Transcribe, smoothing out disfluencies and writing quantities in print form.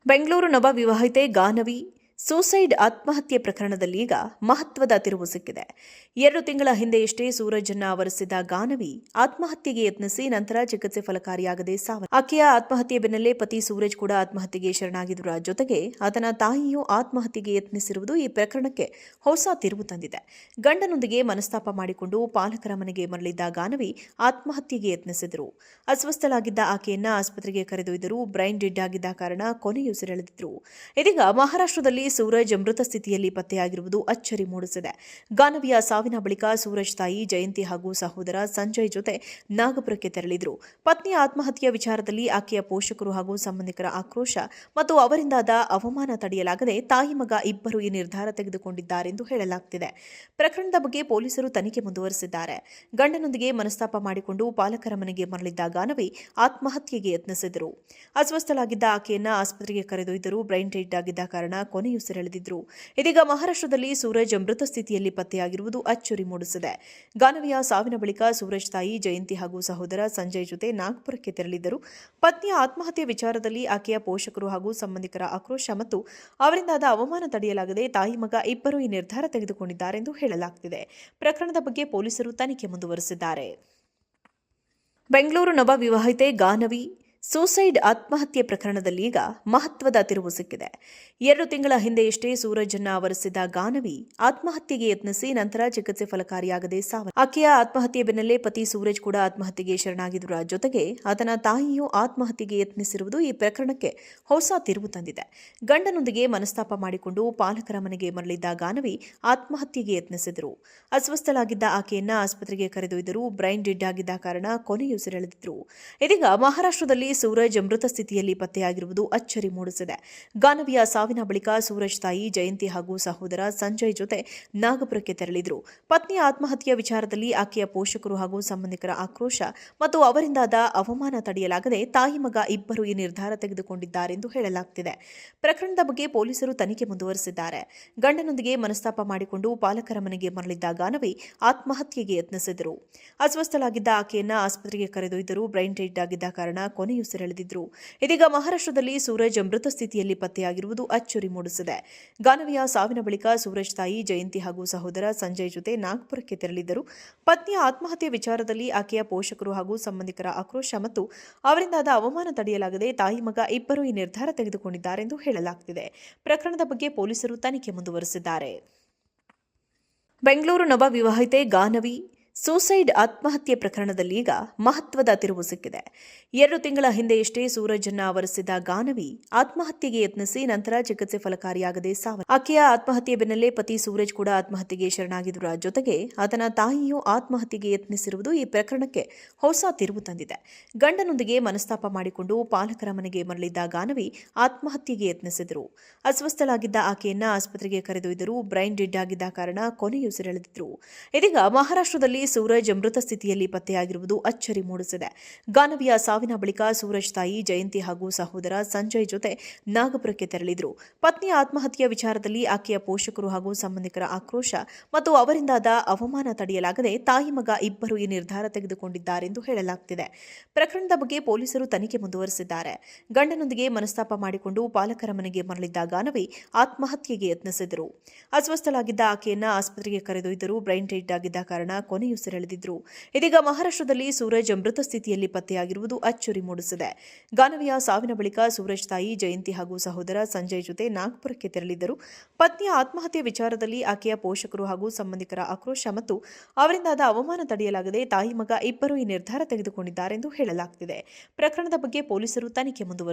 ಬೆಂಗಳೂರು ನವ ವಿವಾಹಿತೆ ಗಾನವಿ ಸೂಸೈಡ್ ಆತ್ಮಹತ್ಯೆ ಪ್ರಕರಣದಲ್ಲಿ ಈಗ ಮಹತ್ವದ ತಿರುವು ಸಿಕ್ಕಿದೆ. 2 ತಿಂಗಳ ಹಿಂದೆಯಷ್ಟೇ ಸೂರಜ್ ಆವರಿಸಿದ ಗಾನವಿ ಆತ್ಮಹತ್ಯೆಗೆ ಯತ್ನಿಸಿ ನಂತರ ಚಿಕಿತ್ಸೆ ಫಲಕಾರಿಯಾಗದೆ ಸಾವನ್ನಪ್ಪಿದ್ದಾರೆ. ಆಕೆಯ ಆತ್ಮಹತ್ಯೆ ಬೆನ್ನಲ್ಲೇ ಪತಿ ಸೂರಜ್ ಕೂಡ ಆತ್ಮಹತ್ಯೆಗೆ ಶರಣಾಗಿದ್ದರ ಜೊತೆಗೆ ಆತನ ತಾಯಿಯೂ ಆತ್ಮಹತ್ಯೆಗೆ ಯತ್ನಿಸಿರುವುದು ಈ ಪ್ರಕರಣಕ್ಕೆ ಹೊಸ ತಿರುವು ತಂದಿದೆ. ಗಂಡನೊಂದಿಗೆ ಮನಸ್ತಾಪ ಮಾಡಿಕೊಂಡು ಪಾಲಕರ ಮನೆಗೆ ಮರಳಿದ್ದ ಗಾನವಿ ಆತ್ಮಹತ್ಯೆಗೆ ಯತ್ನಿಸಿದರು. ಅಸ್ವಸ್ಥಳಾಗಿದ್ದ ಆಕೆಯನ್ನ ಆಸ್ಪತ್ರೆಗೆ ಕರೆದೊಯ್ದರೂ ಬ್ರೈನ್ ಡೆಡ್ ಆಗಿದ್ದ ಕಾರಣ ಕೊನೆಯುಸಿರೆಳೆದಿದ್ರು. ಇದೀಗ ಮಹಾರಾಷ್ಟ್ರದಲ್ಲಿ ಸೂರಜ್ ಮೃತ ಸ್ಥಿತಿಯಲ್ಲಿ ಪತ್ತೆಯಾಗಿರುವುದು ಅಚ್ಚರಿ ಮೂಡಿಸಿದೆ. ಗಾನವಿಯ ಸಾವಿನ ಬಳಿಕ ಸೂರಜ್ ತಾಯಿ ಜಯಂತಿ ಹಾಗೂ ಸಹೋದರ ಸಂಜಯ್ ಜೊತೆ ನಾಗಪುರಕ್ಕೆ ತೆರಳಿದ್ರು. ಪತ್ನಿಯ ಆತ್ಮಹತ್ಯೆಯ ವಿಚಾರದಲ್ಲಿ ಆಕೆಯ ಪೋಷಕರು ಹಾಗೂ ಸಂಬಂಧಿಕರ ಆಕ್ರೋಶ ಮತ್ತು ಅವರಿಂದಾದ ಅವಮಾನ ತಡೆಯಲಾಗದೆ ತಾಯಿ ಮಗ ಇಬ್ಬರು ಈ ನಿರ್ಧಾರ ತೆಗೆದುಕೊಂಡಿದ್ದಾರೆಂದು ಹೇಳಲಾಗುತ್ತಿದೆ. ಪ್ರಕರಣದ ಬಗ್ಗೆ ಪೊಲೀಸರು ತನಿಖೆ ಮುಂದುವರೆಸಿದ್ದಾರೆ. ಗಂಡನೊಂದಿಗೆ ಮನಸ್ತಾಪ ಮಾಡಿಕೊಂಡು ಪಾಲಕರ ಮನೆಗೆ ಮರಳಿದ್ದ ಗಾನವಿ ಆತ್ಮಹತ್ಯೆಗೆ ಯತ್ನಿಸಿದರು. ಅಸ್ವಸ್ಥಳಾಗಿದ್ದ ಆಕೆಯನ್ನ ಆಸ್ಪತ್ರೆಗೆ ಕರೆದೊಯ್ದರೂ ಬ್ರೈನ್ ಡೆಡ್ ಆಗಿದ್ದ ಕಾರಣ ಕೊನೆಯುಸಿರೆಳೆದಿದ್ರು. ಇದೀಗ ಮಹಾರಾಷ್ಟ್ರದಲ್ಲಿ ಸೂರಜ್ ಮೃತ ಸ್ಥಿತಿಯಲ್ಲಿ ಪತ್ತೆಯಾಗಿರುವುದು ಅಚ್ಚರಿ ಮೂಡಿಸಿದೆ. ಗಾನವಿಯ ಸಾವಿನ ಬಳಿಕ ಸೂರಜ್ ತಾಯಿ ಜಯಂತಿ ಹಾಗೂ ಸಹೋದರ ಸಂಜಯ್ ಜೊತೆ ನಾಗ್ಪುರಕ್ಕೆ ತೆರಳಿದ್ದರು. ಪತ್ನಿಯ ಆತ್ಮಹತ್ಯೆ ವಿಚಾರದಲ್ಲಿ ಆಕೆಯ ಪೋಷಕರು ಹಾಗೂ ಸಂಬಂಧಿಕರ ಆಕ್ರೋಶ ಮತ್ತು ಅವರಿಂದಾದ ಅವಮಾನ ತಡೆಯಲಾಗದೆ ತಾಯಿ ಮಗ ಇಬ್ಬರು ಈ ನಿರ್ಧಾರ ತೆಗೆದುಕೊಂಡಿದ್ದಾರೆಂದು ಹೇಳಲಾಗುತ್ತಿದೆ. ಪ್ರಕರಣದ ಬಗ್ಗೆ ಪೊಲೀಸರು ತನಿಖೆ ಮುಂದುವರೆಸಿದ್ದಾರೆ. ಬೆಂಗಳೂರು ನವ ವಿವಾಹಿತೆ ಗಾನವಿ ಸೂಸೈಡ್ ಆತ್ಮಹತ್ಯೆ ಪ್ರಕರಣದಲ್ಲಿ ಈಗ ಮಹತ್ವದ ತಿರುವು ಸಿಕ್ಕಿದೆ. 2 ತಿಂಗಳ ಹಿಂದೆಯಷ್ಟೇ ಸೂರಜ್ ಆವರಿಸಿದ ಗಾನವಿ ಆತ್ಮಹತ್ಯೆಗೆ ಯತ್ನಿಸಿ ನಂತರ ಚಿಕಿತ್ಸೆ ಫಲಕಾರಿಯಾಗದೆ ಸಾವನ್ನಪ್ಪಿದ್ದಾರೆ. ಆಕೆಯ ಆತ್ಮಹತ್ಯೆ ಬೆನ್ನಲ್ಲೇ ಪತಿ ಸೂರಜ್ ಕೂಡ ಆತ್ಮಹತ್ಯೆಗೆ ಶರಣಾಗಿದ್ದರ ಜೊತೆಗೆ ಆತನ ತಾಯಿಯೂ ಆತ್ಮಹತ್ಯೆಗೆ ಯತ್ನಿಸಿರುವುದು ಈ ಪ್ರಕರಣಕ್ಕೆ ಹೊಸ ತಿರುವು ತಂದಿದೆ. ಗಂಡನೊಂದಿಗೆ ಮನಸ್ತಾಪ ಮಾಡಿಕೊಂಡು ಪಾಲಕರ ಮನೆಗೆ ಮರಳಿದ್ದ ಗಾನವಿ ಆತ್ಮಹತ್ಯೆಗೆ ಯತ್ನಿಸಿದರು. ಅಸ್ವಸ್ಥಳಾಗಿದ್ದ ಆಕೆಯನ್ನ ಆಸ್ಪತ್ರೆಗೆ ಕರೆದೊಯ್ದರೂ ಬ್ರೈನ್ ಡೆಡ್ ಆಗಿದ್ದ ಕಾರಣ ಕೊನೆಯುಸಿರೆಳೆದಿದ್ರು. ಇದೀಗ ಮಹಾರಾಷ್ಟ್ರದಲ್ಲಿ ಸೂರಜ್ ಮೃತ ಸ್ಥಿತಿಯಲ್ಲಿ ಪತ್ತೆಯಾಗಿರುವುದು ಅಚ್ಚರಿ ಮೂಡಿಸಿದೆ. ಗಾನವಿಯ ಸಾವಿನ ಬಳಿಕ ಸೂರಜ್ ತಾಯಿ ಜಯಂತಿ ಹಾಗೂ ಸಹೋದರ ಸಂಜಯ್ ಜೊತೆ ನಾಗಪುರಕ್ಕೆ ತೆರಳಿದ್ರು. ಪತ್ನಿಯ ಆತ್ಮಹತ್ಯೆಯ ವಿಚಾರದಲ್ಲಿ ಆಕೆಯ ಪೋಷಕರು ಹಾಗೂ ಸಂಬಂಧಿಕರ ಆಕ್ರೋಶ ಮತ್ತು ಅವರಿಂದಾದ ಅವಮಾನ ತಡೆಯಲಾಗದೆ ತಾಯಿ ಮಗ ಇಬ್ಬರು ಈ ನಿರ್ಧಾರ ತೆಗೆದುಕೊಂಡಿದ್ದಾರೆಂದು ಹೇಳಲಾಗುತ್ತಿದೆ. ಪ್ರಕರಣದ ಬಗ್ಗೆ ಪೊಲೀಸರು ತನಿಖೆ ಮುಂದುವರೆಸಿದ್ದಾರೆ. ಗಂಡನೊಂದಿಗೆ ಮನಸ್ತಾಪ ಮಾಡಿಕೊಂಡು ಪಾಲಕರ ಮನೆಗೆ ಮರಳಿದ್ದ ಗಾನವಿ ಆತ್ಮಹತ್ಯೆಗೆ ಯತ್ನಿಸಿದರು. ಅಸ್ವಸ್ಥಳಾಗಿದ್ದ ಆಕೆಯನ್ನ ಆಸ್ಪತ್ರೆಗೆ ಕರೆದೊಯ್ದರೂ ಬ್ರೈನ್ ಡೆಡ್ ಆಗಿದ್ದ ಕಾರಣ ಕೊನೆಯುಸಿರೆಳೆದಿದ್ರು. ಇದೀಗ ಮಹಾರಾಷ್ಟ್ರದಲ್ಲಿ ಸೂರಜ್ ಮೃತ ಸ್ಥಿತಿಯಲ್ಲಿ ಪತ್ತೆಯಾಗಿರುವುದು ಅಚ್ಚರಿ ಮೂಡಿಸಿದೆ. ಗಾನವಿಯ ಸಾವಿನ ಬಳಿಕ ಸೂರಜ್ ತಾಯಿ ಜಯಂತಿ ಹಾಗೂ ಸಹೋದರ ಸಂಜಯ್ ಜೊತೆ ನಾಗ್ಪುರಕ್ಕೆ ತೆರಳಿದ್ದರು. ಪತ್ನಿಯ ಆತ್ಮಹತ್ಯೆ ವಿಚಾರದಲ್ಲಿ ಆಕೆಯ ಪೋಷಕರು ಹಾಗೂ ಸಂಬಂಧಿಕರ ಆಕ್ರೋಶ ಮತ್ತು ಅವರಿಂದಾದ ಅವಮಾನ ತಡೆಯಲಾಗದೆ ತಾಯಿ ಮಗ ಇಬ್ಬರು ಈ ನಿರ್ಧಾರ ತೆಗೆದುಕೊಂಡಿದ್ದಾರೆಂದು ಹೇಳಲಾಗುತ್ತಿದೆ. ಪ್ರಕರಣದ ಬಗ್ಗೆ ಪೊಲೀಸರು ತನಿಖೆ ಮುಂದುವರೆಸಿದ್ದಾರೆ. ಬೆಂಗಳೂರು ನವ ವಿವಾಹಿತೆ ಗಾನವಿ ಸೂಸೈಡ್ ಆತ್ಮಹತ್ಯೆ ಪ್ರಕರಣದಲ್ಲಿ ಈಗ ಮಹತ್ವದ ತಿರುವು ಸಿಕ್ಕಿದೆ. 2 ತಿಂಗಳ ಹಿಂದೆಯಷ್ಟೇ ಸೂರಜ್ ಆವರಿಸಿದ ಗಾನವಿ ಆತ್ಮಹತ್ಯೆಗೆ ಯತ್ನಿಸಿ ನಂತರ ಚಿಕಿತ್ಸೆ ಫಲಕಾರಿಯಾಗದೆ ಸಾವನ್ನಪ್ಪಿದ್ದಾರೆ. ಆಕೆಯ ಆತ್ಮಹತ್ಯೆ ಬೆನ್ನಲ್ಲೇ ಪತಿ ಸೂರಜ್ ಕೂಡ ಆತ್ಮಹತ್ಯೆಗೆ ಶರಣಾಗಿದ್ದರ ಜೊತೆಗೆ ಆತನ ತಾಯಿಯೂ ಆತ್ಮಹತ್ಯೆಗೆ ಯತ್ನಿಸಿರುವುದು ಈ ಪ್ರಕರಣಕ್ಕೆ ಹೊಸ ತಿರುವು ತಂದಿದೆ. ಗಂಡನೊಂದಿಗೆ ಮನಸ್ತಾಪ ಮಾಡಿಕೊಂಡು ಪಾಲಕರ ಮನೆಗೆ ಮರಳಿದ್ದ ಗಾನವಿ ಆತ್ಮಹತ್ಯೆಗೆ ಯತ್ನಿಸಿದರು. ಅಸ್ವಸ್ಥಳಾಗಿದ್ದ ಆಕೆಯನ್ನ ಆಸ್ಪತ್ರೆಗೆ ಕರೆದೊಯ್ದರೂ ಬ್ರೈನ್ ಡೆಡ್ ಆಗಿದ್ದ ಕಾರಣ ಕೊನೆಯುಸಿರೆಳೆದಿದ್ರು. ಇದೀಗ ಮಹಾರಾಷ್ಟ್ರದಲ್ಲಿ ಸೂರಜ್ ಮೃತ ಸ್ಥಿತಿಯಲ್ಲಿ ಪತ್ತೆಯಾಗಿರುವುದು ಅಚ್ಚರಿ ಮೂಡಿಸಿದೆ. ಗಾನವಿಯ ಸಾವಿನ ಬಳಿಕ ಸೂರಜ್ ತಾಯಿ ಜಯಂತಿ ಹಾಗೂ ಸಹೋದರ ಸಂಜಯ್ ಜೊತೆ ನಾಗಪುರಕ್ಕೆ ತೆರಳಿದ್ರು. ಪತ್ನಿಯ ಆತ್ಮಹತ್ಯೆಯ ವಿಚಾರದಲ್ಲಿ ಆಕೆಯ ಪೋಷಕರು ಹಾಗೂ ಸಂಬಂಧಿಕರ ಆಕ್ರೋಶ ಮತ್ತು ಅವರಿಂದಾದ ಅವಮಾನ ತಡೆಯಲಾಗದೆ ತಾಯಿ ಮಗ ಇಬ್ಬರು ಈ ನಿರ್ಧಾರ ತೆಗೆದುಕೊಂಡಿದ್ದಾರೆಂದು ಹೇಳಲಾಗುತ್ತಿದೆ. ಪ್ರಕರಣದ ಬಗ್ಗೆ ಪೊಲೀಸರು ತನಿಖೆ ಮುಂದುವರೆಸಿದ್ದಾರೆ. ಗಂಡನೊಂದಿಗೆ ಮನಸ್ತಾಪ ಮಾಡಿಕೊಂಡು ಪಾಲಕರ ಮನೆಗೆ ಮರಳಿದ್ದ ಗಾನವಿ ಆತ್ಮಹತ್ಯೆಗೆ ಯತ್ನಿಸಿದರು. ಅಸ್ವಸ್ಥಳಾಗಿದ್ದ ಆಕೆಯನ್ನ ಆಸ್ಪತ್ರೆಗೆ ಕರೆದೊಯ್ದರೂ ಬ್ರೈನ್ ಡೆಡ್ ಆಗಿದ್ದ ಕಾರಣ ಕೊನೆಯುಸಿರೆಳೆದಿದ್ರು. ಇದೀಗ ಮಹಾರಾಷ್ಟ್ರದಲ್ಲಿ ಸೂರಜ್ ಮೃತ ಸ್ಥಿತಿಯಲ್ಲಿ ಪತ್ತೆಯಾಗಿರುವುದು ಅಚ್ಚರಿ ಮೂಡಿಸಿದೆ. ಗಾನವಿಯ ಸಾವಿನ ಬಳಿಕ ಸೂರಜ್ ತಾಯಿ ಜಯಂತಿ ಹಾಗೂ ಸಹೋದರ ಸಂಜಯ್ ಜೊತೆ ನಾಗ್ಪುರಕ್ಕೆ ತೆರಳಿದ್ದರು. ಪತ್ನಿಯ ಆತ್ಮಹತ್ಯೆ ವಿಚಾರದಲ್ಲಿ ಆಕೆಯ ಪೋಷಕರು ಹಾಗೂ ಸಂಬಂಧಿಕರ ಆಕ್ರೋಶ ಮತ್ತು ಅವರಿಂದಾದ ಅವಮಾನ ತಡೆಯಲಾಗದೆ ತಾಯಿ ಮಗ ಇಬ್ಬರು ಈ ನಿರ್ಧಾರ ತೆಗೆದುಕೊಂಡಿದ್ದಾರೆಂದು ಹೇಳಲಾಗುತ್ತಿದೆ. ಪ್ರಕರಣದ ಬಗ್ಗೆ ಪೊಲೀಸರು ತನಿಖೆ ಮುಂದುವರೆಸಿದ್ದಾರೆ.